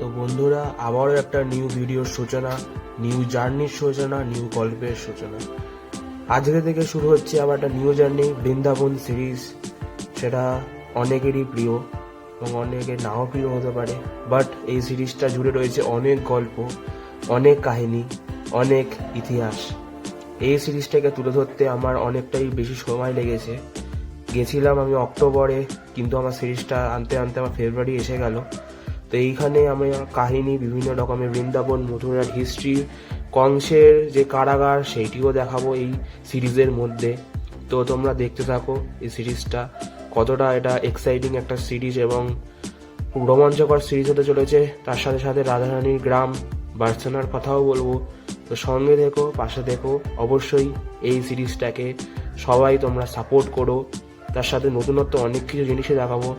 তো বন্ধুরা, আবারও একটা নিউ ভিডিওর সূচনা, নিউ জার্নির সূচনা, নিউ গল্পের সূচনা। আজকে থেকে শুরু হচ্ছে আবার একটা নিউ জার্নি, বৃন্দাবন সিরিজ। সেটা অনেকেরই প্রিয় এবং অনেকের নাও প্রিয় হতে পারে, বাট এই সিরিজটা জুড়ে রয়েছে অনেক গল্প, অনেক কাহিনী, অনেক ইতিহাস। এই সিরিজটাকে তুলে ধরতে আমার অনেকটাই বেশি সময় লেগেছে। গেছিলাম আমি অক্টোবরে, কিন্তু আমার সিরিজটা আনতে আনতে আমার ফেব্রুয়ারি এসে গেল। তো এইখানে আমি কাহিনী, বিভিন্ন রকমের বৃন্দাবন মথুরার হিস্ট্রি, কংসের যে কারাগার সেইটিও দেখাবো এই সিরিজের মধ্যে। তো তোমরা দেখতে থাকো এই সিরিজটা, কতটা এটা এক্সাইটিং একটা সিরিজ এবং রোমাঞ্চকর সিরিজ হতে চলেছে। তার সাথে সাথে রাধারানীর গ্রাম বার্সেনার কথাও বলবো। তো সঙ্গে দেখো, পাশে দেখো, অবশ্যই এই সিরিজটাকে সবাই তোমরা সাপোর্ট করো। তার সাথে নতুনত্ব অনেক কিছু জিনিসই দেখাবো।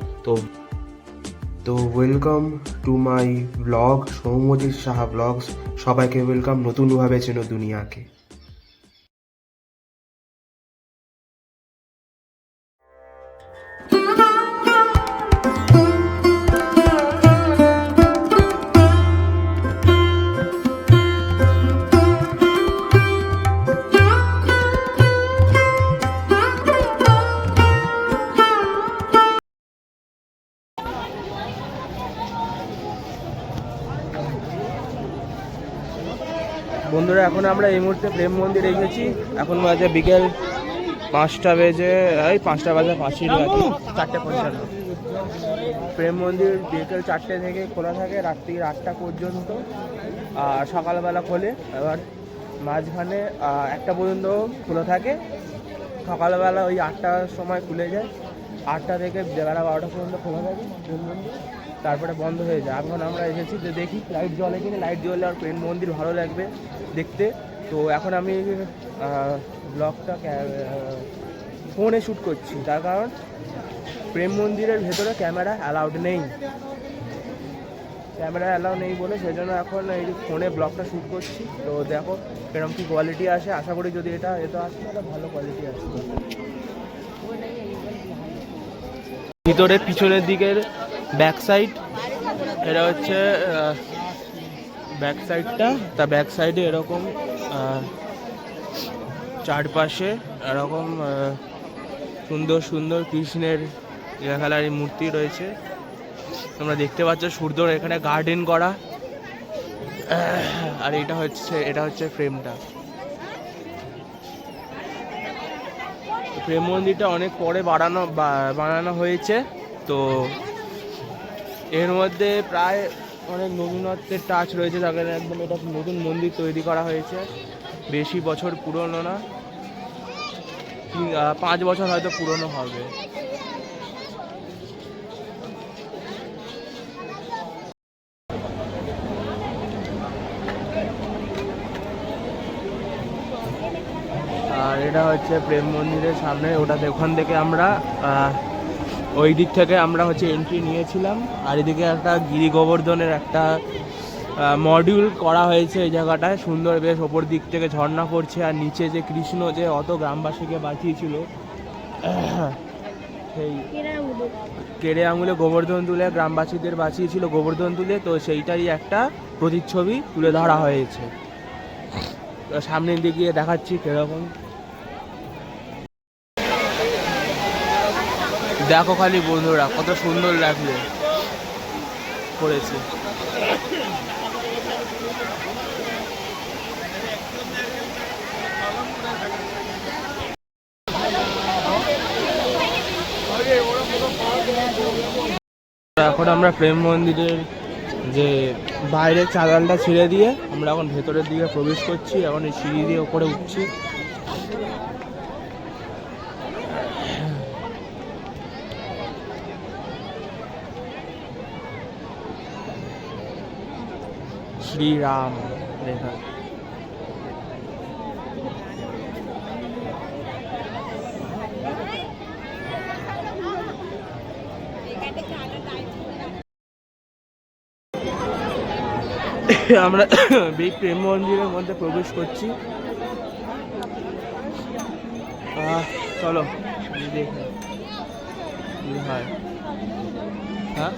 তো welcome to my blog, Soumyajit Saha blogs. সবাইকে ওয়েলকাম নতুনভাবে চেনো দুনিয়াকে। বন্ধুরা, এখন আমরা এই মুহূর্তে প্রেম মন্দিরে এসেছি। এখন বাজে বিকেল 5টা বেজে, এই 5টা বাজে 5ই বাজে, 4:55। প্রেম মন্দির বিকেল 4টে থেকে খোলা থাকে রাত্রি 8টা পর্যন্ত, আর সকালবেলা খোলে। এবার মাঝখানে 1টা পর্যন্ত খোলা থাকে। সকালবেলা ওই 8টার সময় খুলে যায়, 8টা থেকে বেলা 12টা পর্যন্ত খোলা থাকে প্রেম মন্দির, তারপরে বন্ধ হয়ে যায়। এখন আমরা এসেছি যে দেখি লাইট জ্বলে কিনে, লাইট জ্বললে আর প্রেম মন্দির ভালো লাগবে দেখতে। তো এখন আমি ব্লগটা ফোনে শ্যুট করছি, তার কারণ প্রেম মন্দিরের ভেতরে ক্যামেরা অ্যালাউড নেই, বলে সেজন্য এখন এই ফোনে ব্লগটা শ্যুট করছি। তো দেখো এরকম কি কোয়ালিটি আসে, আশা করি যদি এটা আসে তাহলে ভালো কোয়ালিটি আসে। ভিতরে পিছনের দিকের ব্যাক সাইড, এটা হচ্ছে ব্যাক সাইডটা। তা ব্যাক সাইডে এরকম চারপাশে এরকম সুন্দর সুন্দর কৃষ্ণের খেলার মূর্তি রয়েছে। তোমরা দেখতে পাচ্ছ সুন্দর এখানে গার্ডেন করা। আর এটা হচ্ছে ফ্রেমটা। প্রেম মন্দিরটা অনেক পরে বানানো হয়েছে। তো এর মধ্যে প্রায় অনেক নতুনত্বের টাচ রয়েছে। তাকে একদম এটা নতুন মন্দির তৈরি করা হয়েছে, বেশি বছর পুরনো না, 5 বছর হয়তো পুরনো হবে। আর এটা হচ্ছে প্রেম মন্দিরের সামনে, ওখান থেকে আমরা ওই দিক থেকে আমরা এন্ট্রি নিয়েছিলাম। আর এদিকে একটা গিরি গোবর্ধনের একটা মডিউল করা হয়েছে এই জায়গাটায়, সুন্দর বেশ। ওপর দিক থেকে ঝর্ণা পড়ছে, আর নিচে যে কৃষ্ণ যে অত গ্রামবাসীকে বাঁচিয়েছিল, সেই কেড়ে আঙুলে গোবর্ধন তুলে গ্রামবাসীদের বাঁচিয়েছিল গোবর্ধন তুলে, তো সেইটারই একটা প্রতিচ্ছবি তুলে ধরা হয়েছে। সামনের দিকে গিয়ে দেখাচ্ছি কিরকম। দেখো খালি বন্ধুরা, কত সুন্দর লাগলে করেছে। এখন আমরা প্রেম মন্দিরের যে বাইরের চালানটা ছেড়ে দিয়ে আমরা এখন ভেতরের দিকে প্রবেশ করছি। এখন এই সিঁড়ি দিয়ে ওপরে উঠছি। শ্রীরাম লেখা। আমরা প্রেম মন্দিরের মধ্যে প্রবেশ করছি। চলো দেখি হয়। হ্যাঁ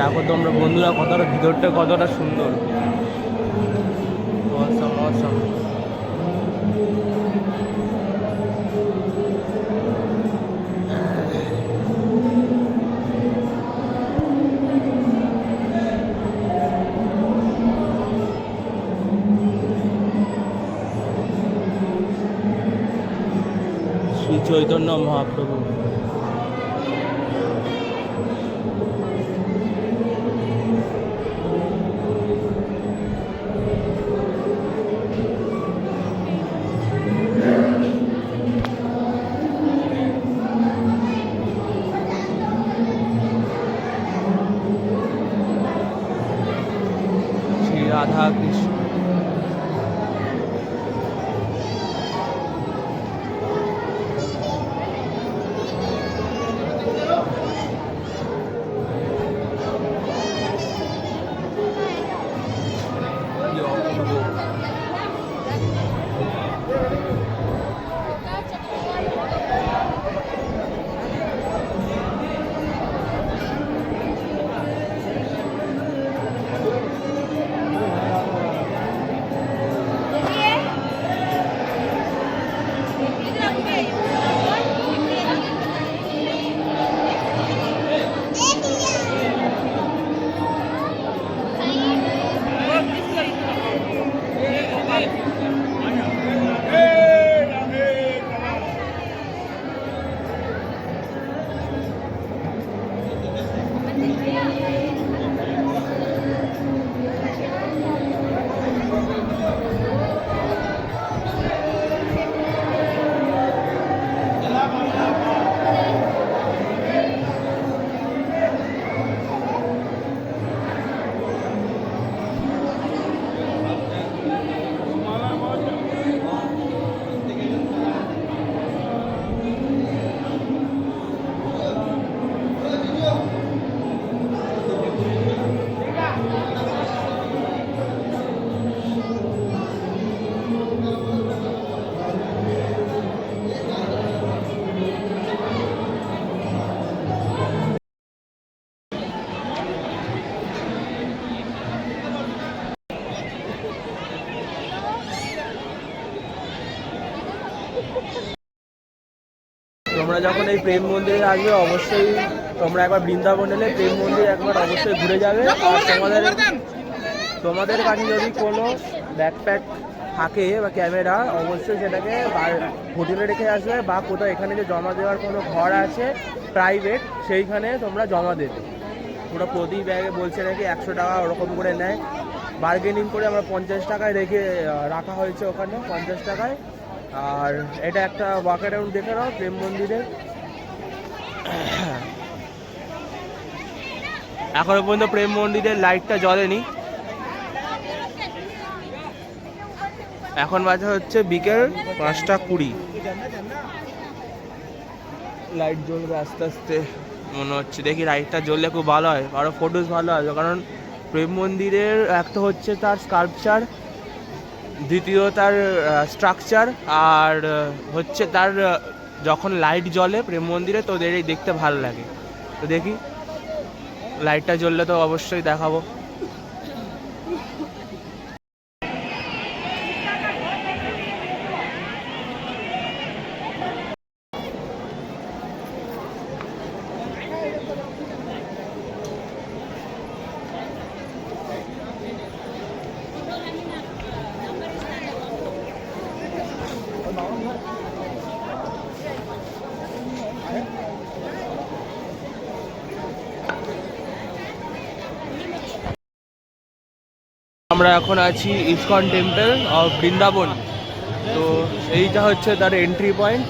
দেখো তোমরা বন্ধুরা কতটা ভিতরটা কতটা সুন্দর। Awesome, awesome. শ্রী চৈতন্য মহাপ্রভু। শ্রী রাধা কৃষ্ণ। তোমরা যখন এই প্রেম মন্দিরে আসবে অবশ্যই তোমরা একবার বৃন্দাবন এলে প্রেম মন্দির একবার অবশ্যই ঘুরে যাবে। আর তোমাদের কাছে যদি কোনো ব্যাকপ্যাক থাকে বা ক্যামেরা অবশ্যই সেটাকে হোটেলে রেখে আসবে বা কোথাও এখানে যে জমা দেওয়ার কোনো ঘর আছে প্রাইভেট সেইখানে তোমরা জমা দেবে। পুরো প্রতি ব্যাগে বলছে নাকি 100 টাকা ওরকম করে নেয়, বার্গেনিং করে আমরা 50 টাকায় রাখা হয়েছে ওখানে 50 টাকায়। আর এটা একটা ওয়াক অ্যারাউন্ড দেখে নাও প্রেম মন্দিরের। এখনো পর্যন্ত প্রেম মন্দিরের লাইটটা জ্বলেনি। এখন বাজে হচ্ছে বিকেল 5:20। লাইট জ্বলবে আস্তে আস্তে মনে হচ্ছে, দেখি লাইটটা জ্বললে খুব ভালো হয়, আরও ফটোস ভালো আসবে। কারণ প্রেম মন্দিরের একটা হচ্ছে তার স্কাল্পচার, দ্বিতীয় তার স্ট্রাকচার, আর হচ্ছে তার যখন লাইট জ্বলে প্রেম মন্দিরে তো দেখতে ভালো লাগে। তো দেখি লাইটটা জ্বললে তো অবশ্যই দেখাবো। আমরা এখন আছি ইসকন টেম্পল অফ বৃন্দাবন। তো এইটা হচ্ছে তার এন্ট্রি পয়েন্ট,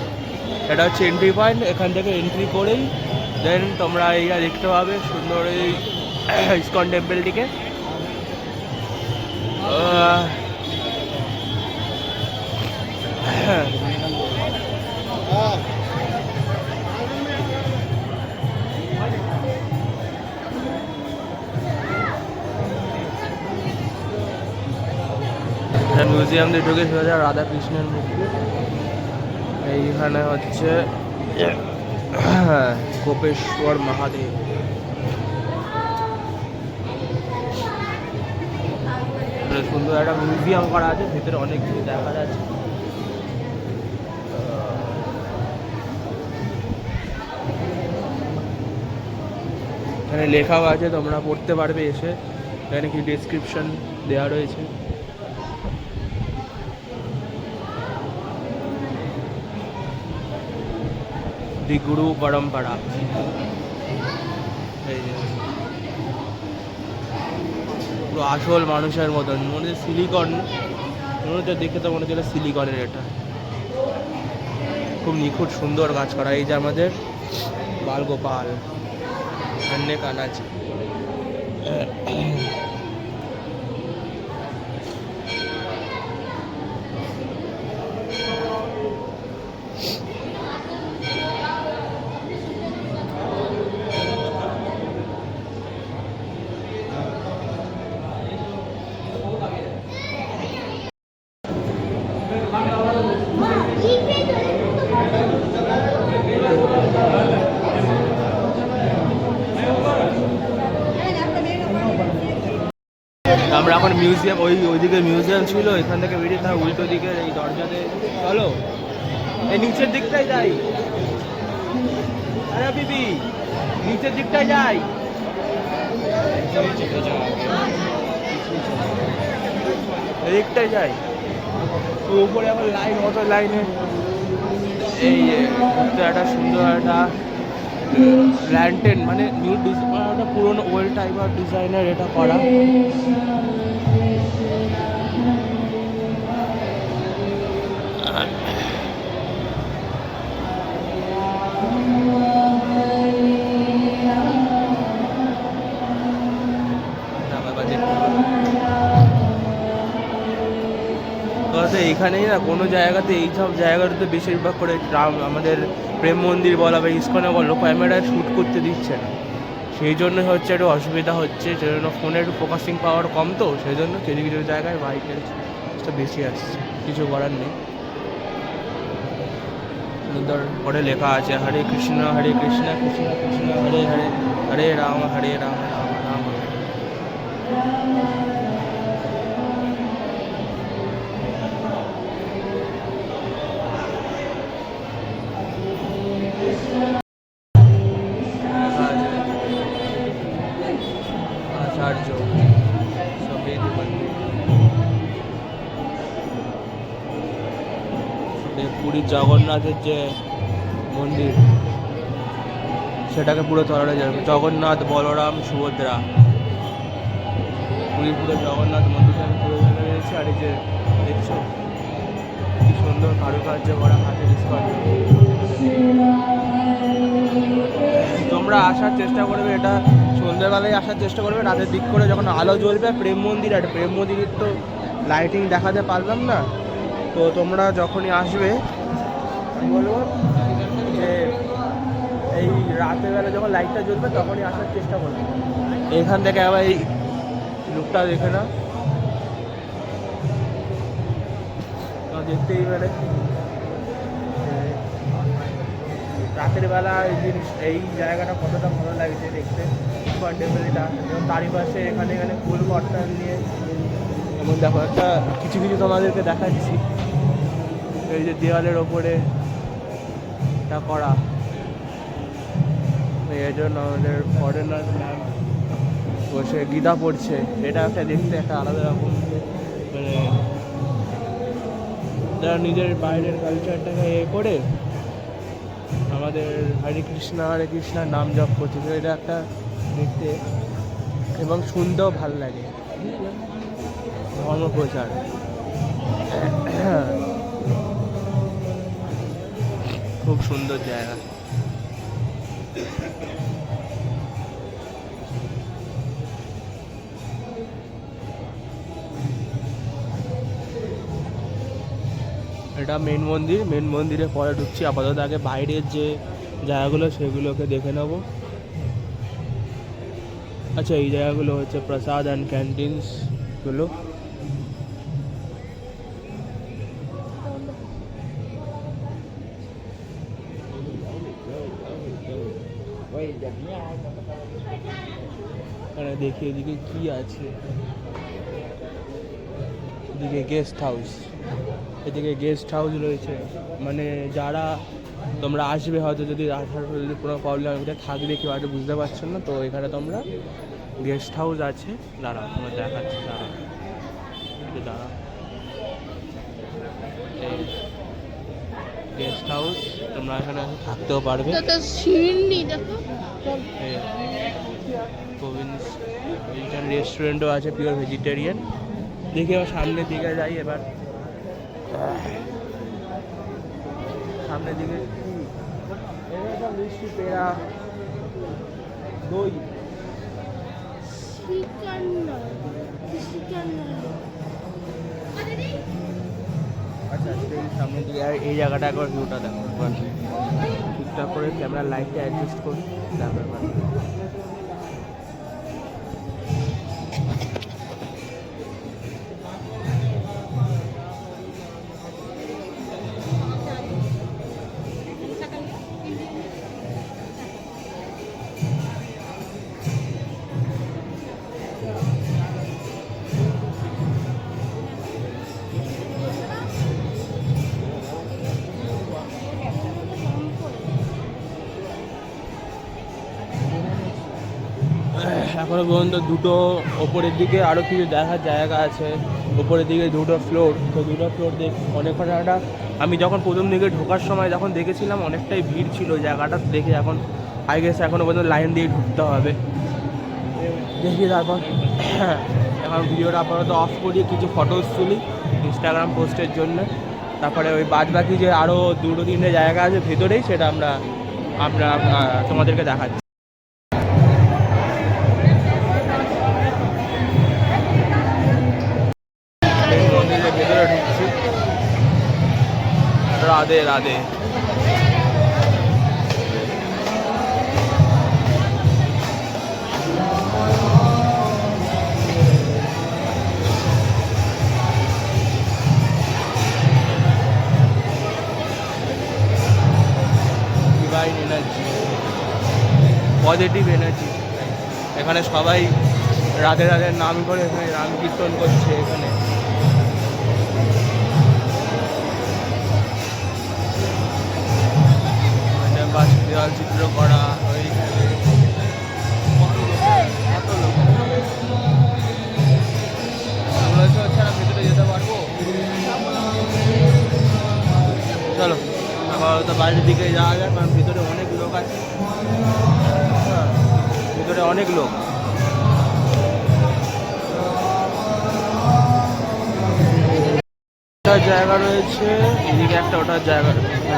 এটা হচ্ছে এন্ট্রি পয়েন্ট। এখান থেকে এন্ট্রি করেই দেন তোমরা এইটা দেখতে পাবে সুন্দর এই ইসকন টেম্পলটিকে। মিউজিয়াম দিয়ে ঢুকে সোজা রাধা কৃষ্ণের মূর্তি। এইখানে হচ্ছে কোপেশ্বর মহাদেব। সুন্দর একটা মিউজিয়াম করা আছে, ভেতরে অনেক কিছু দেখা যাচ্ছে। এখানে লেখাও আছে, তোমরা পড়তে পারবে এসে, এখানে কি ডেসক্রিপশন দেওয়া রয়েছে। দি গুরু পরম্পরা, এই যে পুরো আসল মানুষের মতন, মনে হচ্ছে সিলিকন, মনে হচ্ছে দেখে তো মনে হচ্ছে সিলিকনের। এটা খুব নিখুঁত সুন্দর কাজ করা। এই যে আমাদের বালগোপাল अन्य কানাচি। আমরা এখন মিউজিয়াম, ওইদিকে মিউজিয়াম ছিল, এখান থেকে বেরিয়ে তার উল্টো দিকে এই দরজাতে চলো, এই নিচের দিকটাই যাই। আরে বিবি নিচের দিকটাই যাই, এদিকটাই যাই। উপরে এখন লাইন, অত লাইনে এই একটা সুন্দর একটা ল্যান্টেন, মানে নিউ একটা পুরোনো ওল্ড টাইপ অফ ডিজাইনের এটা করা। এখানেই না কোনো জায়গাতে, এইসব জায়গাটাতে বেশিরভাগ করে আমাদের প্রেম মন্দির বলা বা ইস্কনে বলো, ক্যামেরায় শ্যুট করতে দিচ্ছে না। সেই জন্য হচ্ছে একটু অসুবিধা হচ্ছে, সেই জন্য ফোনে একটু ফোকাসিং পাওয়ার কম, তো সেই জন্য কিছু কিছু জায়গায় বাইকের বেশি আসছে, কিছু করার নেই। সুন্দর করে লেখা আছে হরে কৃষ্ণ কৃষ্ণ কৃষ্ণ হরে হরে, হরে রাম রাম রাম রাম হরে। আচার্য সবেদ মন্দির, পুরী জগন্নাথের যে মন্দির সেটাকে পুরো তলানো যাবে। জগন্নাথ বলরাম সুভদ্রা, পুরী পুরো জগন্নাথ মন্দিরটাকে পুরো জায়গা রয়েছে। আর এই যে দেখছো কি সুন্দর কারুকার্য করা হাতের স্কল। তোমরা আসার চেষ্টা করবে, এটা সন্ধ্যেবেলায় আসার চেষ্টা করবে, রাতের দিক করে যখন আলো জ্বলবে। প্রেম মন্দির, আর প্রেম মন্দিরের তো লাইটিং দেখাতে পারলাম না, তো তোমরা যখনই আসবে আমি বলবো যে এই রাতের বেলা যখন লাইটটা জ্বলবে তখনই আসার চেষ্টা করবে। এখান থেকে আবার এই লুকটা দেখে না, দেখতেই পারে রাতের বেলা এই জিনিস, এই জায়গাটা কতটা ভালো লাগছে দেখতে, কন্টেম্পোরারিটা। এবং তারই পাশে এখানে এখানে ফুল কর্টার নিয়ে, এবং দেখো একটা কিছু কিছু তোমাদেরকে দেখাচ্ছি, এই যে দেওয়ালের ওপরে এটা করা, এই জন্য আমাদের ফরেনার ম্যাম বসে গীতা পড়ছে। এটা একটা দেখতে একটা আলাদা রকম, মানে যারা নিজের বাইরের কালচারটাকে করে আমাদের হরে কৃষ্ণার নাম জপ করছে, তো এটা একটা দেখতে এবং শুনতেও ভাল লাগে। ধর্ম প্রচার, খুব সুন্দর জায়গা। এটা মেন মন্দির, মেন মন্দিরে পরে ঢুকছি। আপাতত আগে বাইরের যে জায়গাগুলো সেগুলোকে দেখে নেব। আচ্ছা, এই জায়গাগুলো হচ্ছে প্রসাদ অ্যান্ড ক্যান্টিনসগুলো। দেখি এদিকে কি আছে। এদিকে গেস্ট হাউস, এদিকে গেস্ট হাউস রয়েছে, মানে যারা তোমরা আসবে হয়তো যদি আসার পর যদি কোনো প্রবলেম এটা থাকবে কেউ হয়তো বুঝতে পারছো না, তো এখানে তোমরা গেস্ট হাউস আছে, দাঁড়া তোমার দেখাচ্ছি, দাঁড়া গেস্ট হাউস, তোমরা এখানে থাকতেও পারবে। রেস্টুরেন্টও আছে পিওর ভেজিটেরিয়ান। দেখি এবার সামনের দিকে যাই, এবার সামনের দিকে মিষ্টি, পেড়া, দই, আচ্ছা সামনের দিকে। আর এই জায়গাটা একবার ভিউটা দেখো, একবার ঠিকঠাক করে ক্যামেরার লাইটটা অ্যাডজাস্ট করি, দেখো একবার। এখনো পর্যন্ত দুটো, ওপরের দিকে আরও কিছু দেখার জায়গা আছে, ওপরের দিকে দুটো ফ্লোর, তো দুটো ফ্লোর অনেকটা। আমি যখন প্রথম দিকে ঢোকার সময় যখন দেখেছিলাম অনেকটাই ভিড় ছিল ওই জায়গাটা দেখে, এখন আই গেস এখনও পর্যন্ত লাইন দিয়ে ঢুকতে হবে। দেখি তারপর এখন ভিডিওটা আপাতত অফ করি, কিছু ফটোস তুলি ইনস্টাগ্রাম পোস্টের জন্য, তারপরে ওই বাদবাকি যে আরও দুটো তিনটে জায়গা আছে ভেতরেই, সেটা আমরা তোমাদেরকে দেখাচ্ছি। ভেতরে ঢুকছি, Radhe Radhe. Divine energy, positive energy. এখানে সবাই রাধে রাধের নাম করে এখানে রাম কীর্তন করছে। এখানে দেওয়াল চিত্র করা ওইখানে কত লোক, ছাড়া ভেতরে যেতে পারবো? চলো আপাতত বাইরের দিকে যাওয়া যায়, কারণ ভিতরে অনেক লোক আছে, ভিতরে অনেক লোক। জায়গা রয়েছে এদিকে একটা, ওটার জায়গা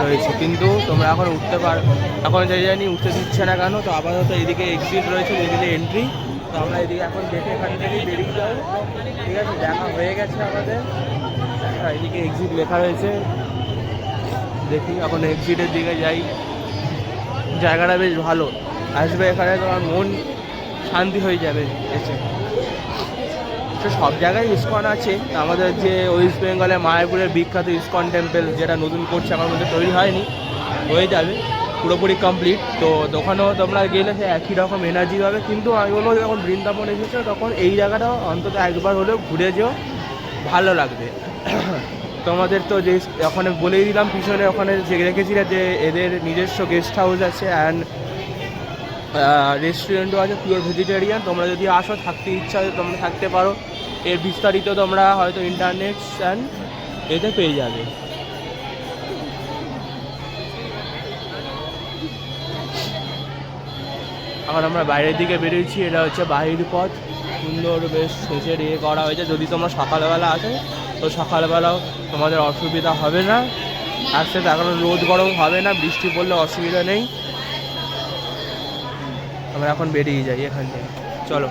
রয়েছে, কিন্তু তোমরা এখন উঠতে পারো, এখন জানি উঠতে দিচ্ছে না কেন। তো আপাতত এদিকে এক্সিট রয়েছে, এদিকে এন্ট্রি, তো আমরা এদিকে এখন দেখে এখান থেকেই বেরিয়ে যাবো। ঠিক আছে, দেখা হয়ে গেছে আমাদের, এদিকে এক্সিট লেখা রয়েছে, দেখি এখন এক্সিটের দিকে যাই। জায়গাটা বেশ ভালো, আসবে এখানে তোমার মন শান্তি হয়ে যাবে এসে। সব জায়গায় ইসকন আছে, আমাদের যে ওয়েস্ট বেঙ্গলে মায়াপুরের বিখ্যাত ইসকন টেম্পল, যেটা নতুন করছে, আমার মধ্যে তৈরি হয়নি, হয়ে যাবে পুরোপুরি কমপ্লিট। তো ওখানেও তোমরা গেলে সে একই রকম এনার্জি পাবে। কিন্তু আমি বলবো যখন বৃন্দাবন এসেছো তখন এই জায়গাটাও অন্তত একবার হলেও ঘুরে যেও, ভালো লাগবে। তোমাদের তো যে ওখানে বলেই দিলাম পিছনে, ওখানে যে রেখেছিলে যে এদের নিজস্ব গেস্ট হাউস আছে অ্যান্ড রেস্টুরেন্টও আছে পিওর ভেজিটেরিয়ান। তোমরা যদি আসো, থাকতে ইচ্ছা হয় তোমরা থাকতে পারো। এর বিস্তারিত তোমরা হয়তো ইন্টারনেট অ্যান্ড এতে পেয়ে যাবে। এখন আমরা বাইরের দিকে বেরিয়েছি, এটা হচ্ছে বাহির পথ, সুন্দর বেশ সেচের করা হয়েছে। যদি তোমরা সকালবেলা আসো তো সকালবেলাও তোমাদের অসুবিধা হবে না, আসতে এখন রোদ গরম হবে না, বৃষ্টি পড়লে অসুবিধা নেই। আমরা এখন বেরিয়ে যাই এখান থেকে, চলো।